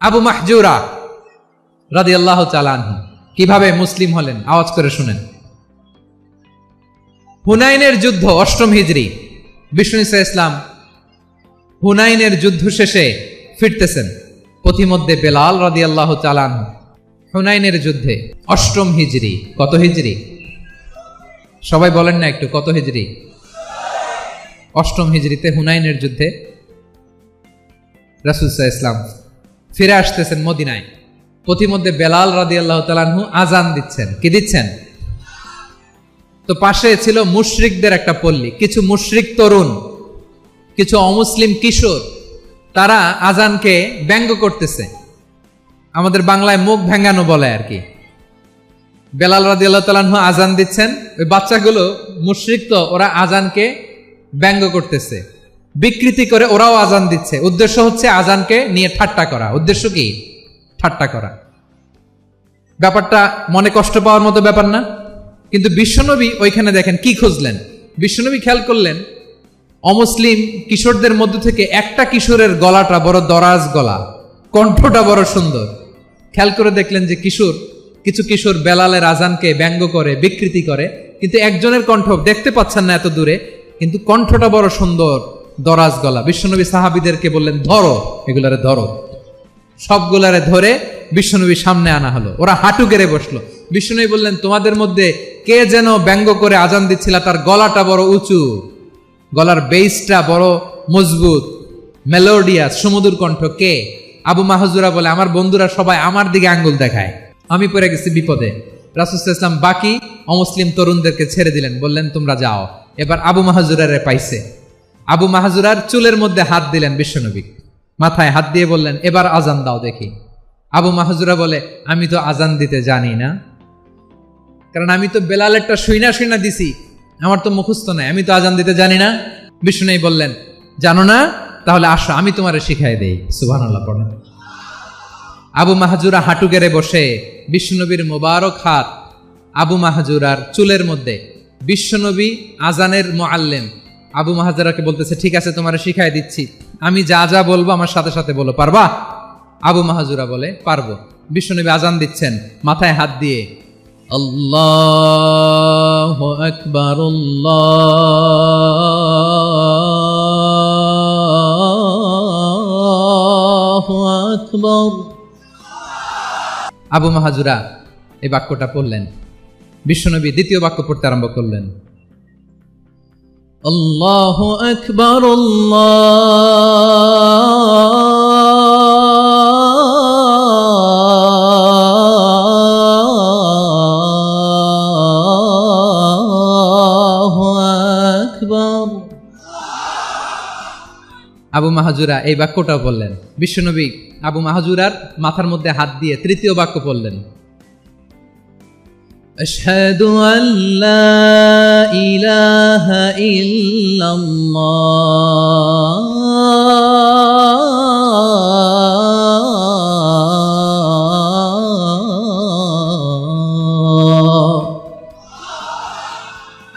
আবু মাহজুরা রাদিয়াল্লাহু তাআলা আনহু কিভাবে মুসলিম হলেন আওয়াজ করে শুনেন। হুনাইনের যুদ্ধ ৮ম হিজরি, বিষ্ণু ঈসা ইসলাম হুনাইনের যুদ্ধ শেষে ফিরতেছেন। পথিমধ্যে বেলাল রাদিয়াল্লাহু তাআলা আনহু হুনাইনের যুদ্ধে ৮ম হিজরি। কত হিজরি সবাই বলেন না একটু, কত হিজরি? ৮ম হিজরিতে হুনাইনের যুদ্ধে রাসূল সাল্লাল্লাহু আলাইহি ওয়াসাল্লাম ফিরে আসতেছেন মদিনায়। পথিমধ্যে বেলাল রাদিয়াল্লাহু তাআলা আনহু আজান দিচ্ছেন। কি দিচ্ছেন? তো পাশে ছিল মুশরিকদের একটা পল্লী, কিছু মুশরিক তরুণ, কিছু অমুসলিম কিশোর, তারা আজানকে ব্যঙ্গ করতেছে। আমাদের বাংলায় মুখ ভেঙ্গানো বলে আর কি। বেলাল রাদিয়াল্লাহু তাআলা আনহু আজান দিচ্ছেন, ওই বাচ্চাগুলো মুশরিক, তো ওরা আজানকে ব্যঙ্গ করতেছে, বিকৃতি করে ওরাও আজান দিচ্ছে। উদ্দেশ্য হচ্ছে আজানকে নিয়ে ঠাট্টা করা। উদ্দেশ্য কি? ঠাট্টা করা। ব্যাপারটা মনে কষ্ট পাওয়ার মতো ব্যাপার না? কিন্তু বিশ্বনবী ওইখানে দেখেন কি খুঁজলেন। বিশ্বনবী খেয়াল করলেন অমুসলিম কিশোরদের মধ্য থেকে একটা কিশোরের গলাটা বড় দরাজ গলা, কণ্ঠটা বড় সুন্দর। খেয়াল করে দেখলেন যে কিছু কিশোর বেলালের আজানকে ব্যঙ্গ করে, বিকৃতি করে, কিন্তু একজনের কণ্ঠ দেখতে পাচ্ছেন না এত দূরে, কিন্তু কণ্ঠটা বড় সুন্দর, দরাজ গলা। বিশ্বনবী সাহাবীদেরকে বললেন, ধরো এগুলারে, ধরো। সবগুলারে ধরে বিশ্বনবীর সামনে আনা হলো। ওরা হাঁটু গেড়ে বসলো। বিশ্বনবী বললেন, তোমাদের মধ্যে কে যেন ব্যঙ্গ করে আজান দিচ্ছিল, তার গলাটা বড় উঁচু, গলার বেসটা বড় মজবুত, মেলোডিয়াস, সুমধুর কণ্ঠ। কে? আবু মাহজুরা বলে, আমার বন্ধুরা সবাই আমার দিকে আঙ্গুল দেখায়, আমি পড়ে গেছি বিপদে। রাসূল সাল্লাল্লাহু আলাইহি ওয়াসাল্লাম বাকি অমুসলিম তরুণদেরকে ছেড়ে দিলেন, বললেন তোমরা যাও। এবার আবু মাহজুরারে পাইছে। আবু মাহজুরার চুলের মধ্যে হাত দিলেন বিশ্বনবী, মাথায় হাত দিয়ে বললেন, এবার আজান দাও দেখি। আবু মাহজুরা বলে, আমি তো আজান দিতে জানি না, কারণ আমি তো বেলালেরটা শুইনা দিছি, আমার তো মুখস্থ নাই, আমি তো আজান দিতে জানি না। বিষ্ণু বললেন, জানো না? তাহলে আসো, আমি তোমারে শিখাই দেই। সুবহানাল্লাহ পড়েন। আবু মাহজুরা হাঁটু গেড়ে বসে, বিশ্বনবীর মোবারক হাত আবু মাহজুরার চুলের মধ্যে। বিশ্বনবী আজানের মুআল্লিম আবু মাহজুরাকে বলতেছে, ঠিক আছে তোমারে শিখাই দিচ্ছি, আমি যা যা বলবো আমার সাথে সাথে বলো, পারবা? আবু মাহজুরা বলে, পারবো। বিশ্বনবী আজান দিচ্ছেন মাথায় হাত দিয়ে, আল্লাহু আকবার, আল্লাহু আকবার। আবু মাহজুরা এই বাক্যটা পড়লেন। বিশ্বনবী দ্বিতীয় বাক্য পড়তে আরম্ভ করলেন, আল্লাহু আকবার, আল্লাহু আকবার। আবু মাহজুরা এই বাক্যটাও বললেন। বিশ্বনবী আবু মাহজুরার মাথার মধ্যে হাত দিয়ে তৃতীয় বাক্য বললেন, আশহাদু আল্লা ইলাহা ইল্লাল্লাহ।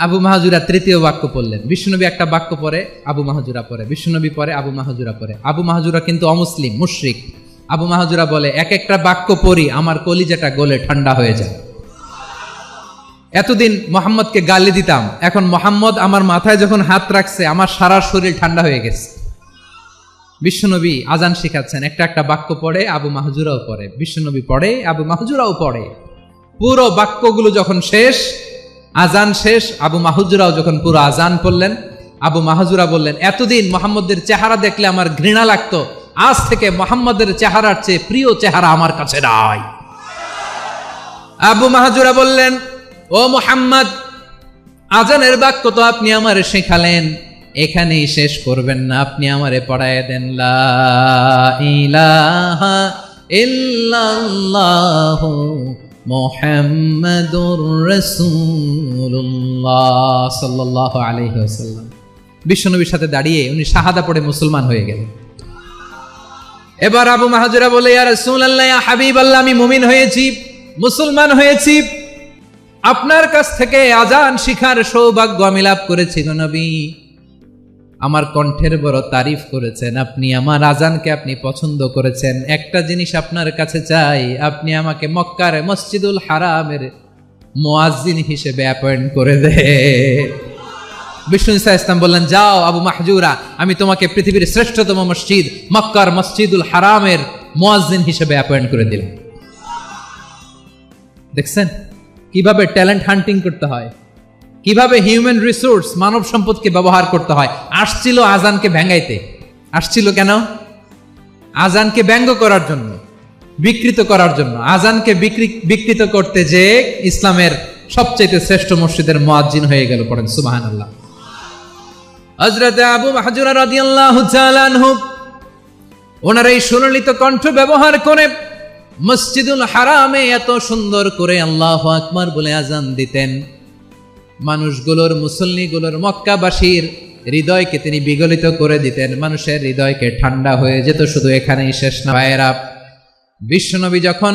আবু মাহজুরা তৃতীয় বাক্য পড়লেন। বিশ্বনবী একটা বাক্য পরে আবু মাহজুরা পরে, বিশ্বনবী পরে আবু মাহজুরা পরে। আবু মাহজুরা কিন্তু অমুসলিম, মুশরিক। আবু মাহজুরা বলে, এক একটা বাক্য পড়ি আমার কলিজাটা গলে ঠান্ডা হয়ে যায়। এতদিন মোহাম্মদকে গালি দিতাম, এখন মোহাম্মদ আমার মাথায় যখন হাত রাখছে আমার সারা শরীর ঠান্ডা হয়ে গেছে। বিশ্বনবী আজান শিখাচ্ছেন, একটা একটা বাক্য পড়ে আবু মাহজুরাও পড়ে, বিশ্বনবী পড়ে আবু মাহজুরাও পড়ে। পুরো বাক্যগুলো যখন শেষ, আজান শেষ, আবু মাহজুরাও যখন পুরো আজান পড়লেন, আবু মাহজুরা বললেন, এতদিন মোহাম্মদের চেহারা দেখলে আমার ঘৃণা লাগতো, আজ থেকে মোহাম্মদের চেহারার চেয়ে প্রিয় চেহারা আমার কাছে নাই। আবু মাহজুরা বললেন, ও মুহাম্মদ, আজানের বাক্য তো আপনি আমারে শেখালেন, এখানেই শেষ করবেন না, আপনি আমারে পড়ায় দেন, লা ইলাহা ইল্লাল্লাহু মুহাম্মাদুর রাসূলুল্লাহ সাল্লাল্লাহু আলাইহি ওয়াসাল্লাম। বিশ্বনবীর সাথে দাঁড়িয়ে উনি শাহাদা পড়ে মুসলমান হয়ে গেলেন। এবার আবু মাহজুরা বলে, ইয়া রাসূলুল্লাহ, ইয়া হাবিবাল্লাহ, আমি মুমিন হয়েছি, মুসলমান হয়েছি, আপনার কাছ থেকে আজান শিখার সৌভাগ্য আমি লাভ করেছি গো নবী। আমার কণ্ঠের বড় তারিফ করেছেন, আপনি আমার আজানকে আপনি পছন্দ করেছেন। একটা জিনিস আপনার কাছে চাই, আপনি আমাকে মক্কার মসজিদুল হারামের মুয়াজ্জিন হিসেবে অ্যাপয়েন্ট করে দে। বিষ্ণু ঈসা ইসলাম বললেন, যাও আবু মাহজুরা, আমি তোমাকে পৃথিবীর শ্রেষ্ঠতম মসজিদ মক্কার মসজিদুল হারামের মুয়াজ্জিন হিসেবে অ্যাপয়েন্ট করে দিলাম। দেখছেন কিভাবে ট্যালেন্ট হান্টিং করতে হয়, কিভাবে হিউম্যান রিসোর্স মানব সম্পদকে ব্যবহার করতে হয়। আসছিল আজানকে ভেঙাইতে, আসছিল কেন? আজানকে ব্যঙ্গ করার জন্য, বিকৃত করার জন্য। আজানকে বিকৃত করতে যে ইসলামের সবচেয়ে শ্রেষ্ঠ মসজিদের মুয়াজ্জিন হয়ে গেল। পড়েন সুবহানাল্লাহ। হযরত আবু মাহজুরা রাদিয়াল্লাহু তাআলা আনহু ওনার এই সুললিত কণ্ঠ ব্যবহার করে মসজিদুল হারামে এত সুন্দর করে আল্লাহু আকবার বলে আজান দিতেন, মানুষগুলোর, মুসল্লিগুলোর, মক্কাবাসীর হৃদয়কে তিনি বিগলিত করে দিতেন। মানুষের হৃদয়কে ঠান্ডা হয়ে যেত। শুধু এখানেই শেষ না ভাইয়েরা, বিশ্বনবী যখন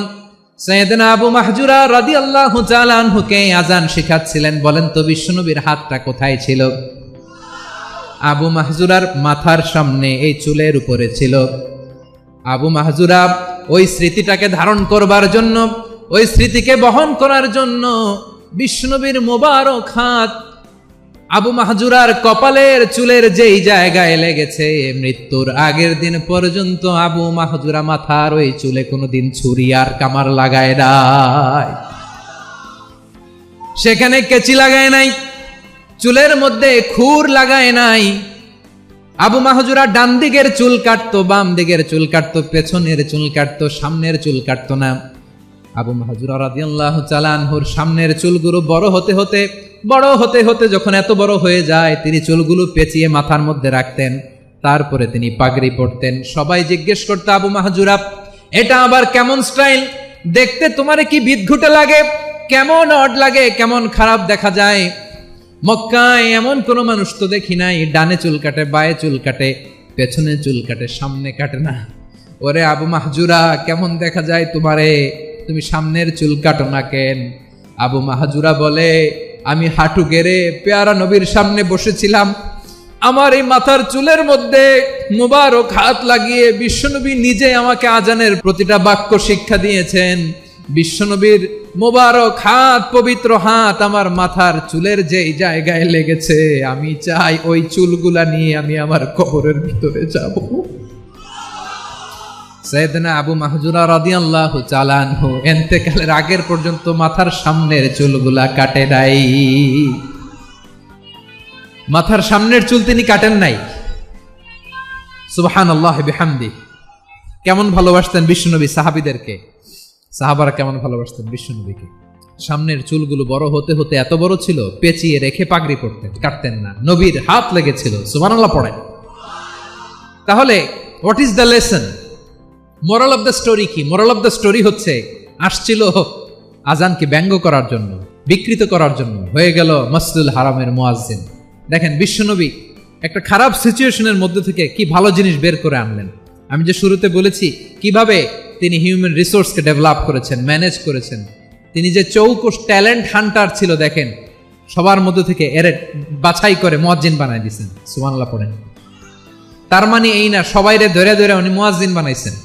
সাইয়েদনা আবু মাহজুরা রাদিয়াল্লাহু তাআলা আনহুকে আজান শিখাচ্ছিলেন, বলেন তো বিশ্বনবীর হাতটা কোথায় ছিল? আবু মাহজুরার মাথার সামনে, এই চুলের উপরে ছিল। আবু মাহজুরা ওই স্মৃতিটাকে ধারণ করবার জন্য, ওই স্মৃতিকে বহন করার জন্য বিশ্বনবীর মোবারক হাত আবু মাহজুরার কপালের চুলের যেই জায়গায় লেগেছে, মৃত্যুর আগের দিন পর্যন্ত আবু মাহজুরা মাথার ওই চুলে কোনোদিন ছুরি আর কামার লাগায় নাই, সেখানে কেচি লাগায় নাই, চুলের মধ্যে খুর লাগায় নাই। আবু মাহজুরা ডান দিকের চুল কাটতো, বাম দিকের চুল কাটতো, পেছনের চুল কাটতো, সামনের চুল কাটতো না। আবু মাহজুরা রাদিয়াল্লাহু তাআলা আনহুর সামনের চুলগুলো বড় হতে হতে যখন এত বড় হয়ে যায়, তিনি চুলগুলো পেঁচিয়ে মাথার মধ্যে রাখতেন। তারপরে তিনি পাগড়ি পরতেন। সবাই জিজ্ঞেস করতো, আবু মাহজুরা এটা আবার কেমন স্টাইল? দেখতে তোমারে কি বিদঘুটে লাগে, কেমন অড লাগে, কেমন খারাপ দেখা যায়। মক্কায় এমন কোন মানুষ তো দেখি নাই, ডানে চুল কাটে, বায়ে চুল কাটে, পেছনে চুল কাটে, সামনে কাটে না। ওরে আবু মাহজুরা, কেমন দেখা যায় তোমারে, তুমি সামনের চুল কাটো না কেন? আবু মাহজুরা বলে, আমি হাঁটু গেড়ে পেয়ারা নবীর সামনে বসেছিলাম, আমার এই মাথার চুলের মধ্যে মুবারক হাত লাগিয়ে বিশ্বনবী নিজে আমাকে আজানের প্রতিটা বাক্য শিক্ষা দিয়েছেন। বিশ্বনবীর মোবারক হাত, পবিত্র হাত আমার মাথার চুলের যেই জায়গায় লেগেছে, আমি চাই ওই চুলগুলা নিয়ে আমি আমার কবরের ভিতরে যাব। সাইয়েদনা আবু মাহজুরা রাদিয়াল্লাহু তাআলা আনহু ইন্তেকালের আগের পর্যন্ত মাথার সামনের চুলগুলা কাটে নাই। মাথার সামনের চুল তিনি কাটেন নাই। সুবহানাল্লাহি বিহামদি। কেমন ভালোবাসতেন বিশ্বনবী সাহাবীদেরকে, সাহাবারা কেমন ভালোবাসতেন বিশ্বনবীকে। সামনের চুলগুলো বড় হতে হতে এত বড় ছিল, পেঁচিয়ে রেখে পাগড়ি পরতেন, কাটতেন না। নবীর হাত লেগেছিল। সুবহানাল্লাহ পড়েন। তাহলে what is the lesson? Moral of the story কি? মোরাল অফ দ্য স্টোরি হচ্ছে, আসছিল আজানকে ব্যঙ্গ করার জন্য, বিকৃত করার জন্য, হয়ে গেল মসজিদুল হারামের মুয়াজ্জিন। দেখেন বিশ্বনবী একটা খারাপ সিচুয়েশনের মধ্যে থেকে কি ভালো জিনিস বের করে আনলেন। আমি যে শুরুতে বলেছি কিভাবে তিনি হিউম্যান রিসোর্সকে ডেভেলপ করেছেন, ম্যানেজ করেছেন। তিনি যে চৌকস ট্যালেন্ট হান্টার ছিল, দেখেন সবার মধ্যে থেকে এর বাছাই করে মুয়াজ্জিন বানাই দিয়েছেন। সুবহানাল্লাহ পড়েন। তার মানে এই না সবাইরে ধরে ধরে উনি মুয়াজ্জিন বানাইছেন।